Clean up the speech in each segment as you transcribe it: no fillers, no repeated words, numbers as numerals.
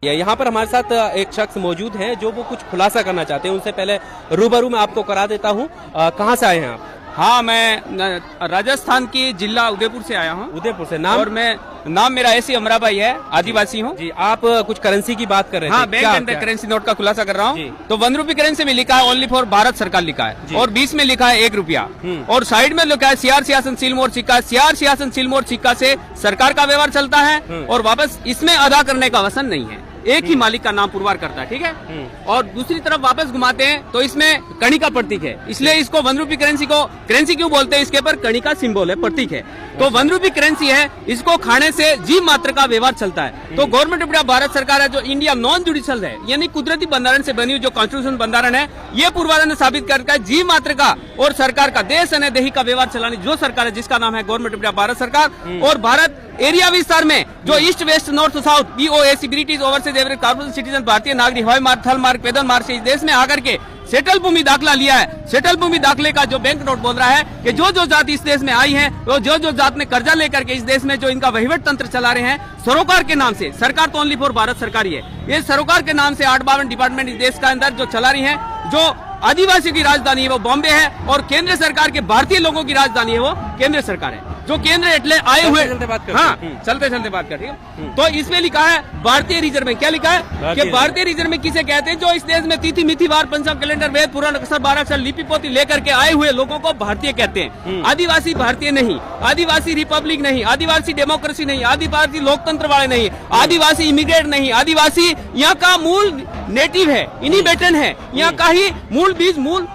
यहाँ पर हमारे साथ एक शख्स मौजूद है जो वो कुछ खुलासा करना चाहते हैं। उनसे पहले रूबरू में आपको करा देता हूँ। कहाँ से आए हैं आप? हाँ, मैं राजस्थान की जिला उदयपुर से आया हूँ। उदयपुर से। नाम? और नाम मेरा ऐसी अमरा भाई है, आदिवासी हूँ जी। आप कुछ करेंसी की बात कर रहे थे? हाँ, बैंक एंड करेंसी नोट का खुलासा कर रहा हूँ। तो 1 रुपये करेंसी में लिखा है ओनली फॉर भारत सरकार लिखा है, और 20 में लिखा है 1 रुपया, और साइड में लिखा है सीआर सियासन सिलमोर सिक्का। सीआर सियासन सिलमोर सिक्का से सरकार का व्यवहार चलता है, और वापस इसमें अदा करने का वसन नहीं है। एक ही मालिक का नाम पुरवार करता है, ठीक है। और दूसरी तरफ वापस घुमाते हैं तो इसमें कणी का प्रतीक है, इसलिए इसको 1 रुपये करेंसी को करेंसी क्यों बोलते हैं? इसके पर कणी का सिंबल है, प्रतीक है। तो 1 रुपये करेंसी है, इसको खाने से जीव मात्र का व्यवहार चलता है। तो गवर्नमेंट ऑफ इंडिया भारत सरकार है जो इंडिया नॉन जुडिशियल है, यानी कुदरती बंधारण से बनी हुई जो कॉन्स्टिट्यूशन बंधारण है, ये पूर्वाधार ने साबित करता है जीव मात्र का और सरकार का देश अने देही का व्यवहार चलाने जो सरकार है, जिसका नाम है गवर्नमेंट ऑफ इंडिया भारत सरकार। और भारत एरिया विस्तार में जो east west north south BOAC British overseas average corporation citizen भारतीय नागरिक हवाई मार्ग थल मार्ग पैदल मार्ग से इस देश में आकर के सेटल भूमि दाखिला लिया है। सेटल भूमि दाखिले का जो बैंक नोट बोल रहा है कि जो जो जात इस देश में आई है, वो जो जो जात ने कर्जा लेकर के इस देश में जो इनका वहीवट तंत्र चला रहे हैं सरोकार के नाम से। सरकार तो ओनली फॉर भारत सरकार ही है। ये सरोकार के नाम से 8-52 डिपार्टमेंट इस देश का अंदर जो चला रही है, जो आदिवासियों की राजधानी है वो बॉम्बे है, और केंद्र सरकार के भारतीय लोगों की राजधानी है वो केंद्र सरकार है। जो केंद्र एटले आए हुए चलते बात कर, हाँ चलते चलते बात कर, ठीक है। तो इसमें लिखा है भारतीय रिजर्व बैंक। क्या लिखा है कि भारतीय रिजर्व बैंक किसे कहते हैं? जो इस देश में तिथि मिथि वार पंचांग कैलेंडर वेद पुराण अक्षर 12 अक्षर लिपि पोथी लेकर के आए हुए लोगों को भारतीय कहते हैं। आदिवासी भारतीय नहीं, आदिवासी रिपब्लिक नहीं, आदिवासी डेमोक्रेसी नहीं, आदिवासी लोकतंत्र वाले नहीं, आदिवासी इमिग्रेट नहीं, आदिवासी यहाँ का मूल नेटिव है, इनिबेटन है, यहाँ का ही मूल बीज मूल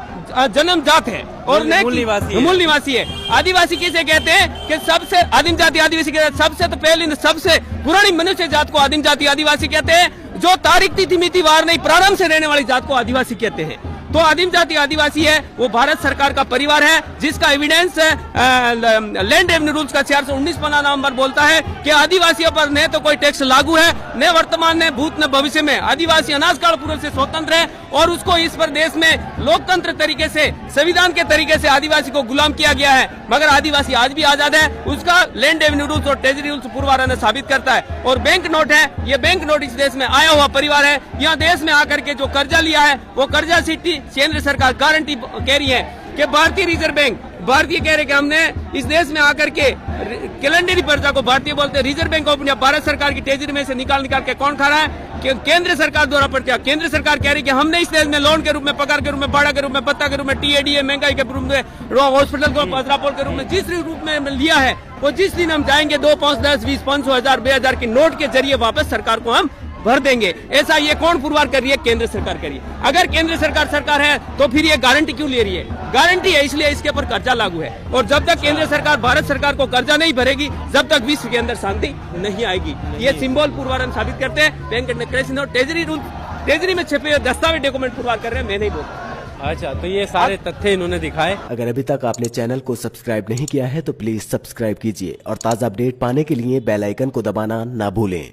जन्म जात है और मूल निवासी है। आदिवासी किसे कहते हैं कि सबसे आदिम जाति आदिवासी कहते हैं। सबसे तो पहले सबसे पुरानी मनुष्य जात को आदिम जाति आदिवासी कहते हैं। जो तारीख तिथि मिति वार नहीं प्रारंभ से रहने वाली जात को आदिवासी कहते हैं। तो आदिम जाति आदिवासी है वो भारत सरकार का परिवार है, जिसका एविडेंस लैंड रेवेन्यू रूल्स का 419 पन्ना नंबर बोलता है कि आदिवासियों पर न तो कोई टैक्स लागू है, न वर्तमान न भूत न भविष्य में। आदिवासी अनाज काल पूर्व से स्वतंत्र है, और उसको इस पर देश में लोकतंत्र तरीके से संविधान के तरीके से आदिवासी को गुलाम किया गया है। मगर आदिवासी आज भी आजाद है, उसका लैंड रेवेन्यू रूल्स और ट्रेजरी रूल्स पूर्वाधार ने साबित करता है। और बैंक नोट है, ये बैंक नोट इस देश में आया हुआ परिवार है। यहाँ देश में आकर के जो कर्जा लिया है वो कर्जा सीटी केंद्र सरकार गारंटी कह रही है कि भारतीय रिजर्व बैंक भारतीय कह रहे कि हमने इस देश में आकर के कैलेंडरी पर्चा को भारतीय बोलते हैं। Reserve bank of India Bharat सरकार की ट्रेजरी में से निकाल के कौन खा रहा है? कि केंद्र सरकार द्वारा पड़ता है। केंद्र सरकार कह रही कि हमने इस देश में लोन के रूप में, पगार के रूप में, भाड़ा के रूप में, पत्ता के रूप में, TADA महंगाई के रूप में, हॉस्पिटल को पत्रापोल के रूप में जिस रूप में लिया है, वो जिस दिन हम जाएंगे 2, 5, 10, 20, 500, 1000, 2000 के नोट के जरिए वापस सरकार को हम भर देंगे। ऐसा ये कौन पुरवार कर रही है? केंद्र सरकार कर रही है। अगर केंद्र सरकार है तो फिर ये गारंटी क्यों ले रही है? गारंटी है इसलिए इसके ऊपर कर्जा लागू है, और जब तक केंद्र सरकार भारत सरकार को कर्जा नहीं भरेगी, जब तक विश्व के अंदर शांति नहीं आएगी। ये सिंबल पुरवार साबित करते हैं। Bank and currency note treasury rule, treasury में छपे हुए दस्तावेज डॉक्यूमेंट पुरवार कर रहे हैं, मैं नहीं बोलता। अच्छा, तो ये सारे तथ्य इन्होंने दिखाए। अगर अभी तक आपने चैनल को सब्सक्राइब नहीं किया है तो प्लीज सब्सक्राइब कीजिए, और ताज़ा अपडेट पाने के लिए बेल आइकन को दबाना ना भूलें।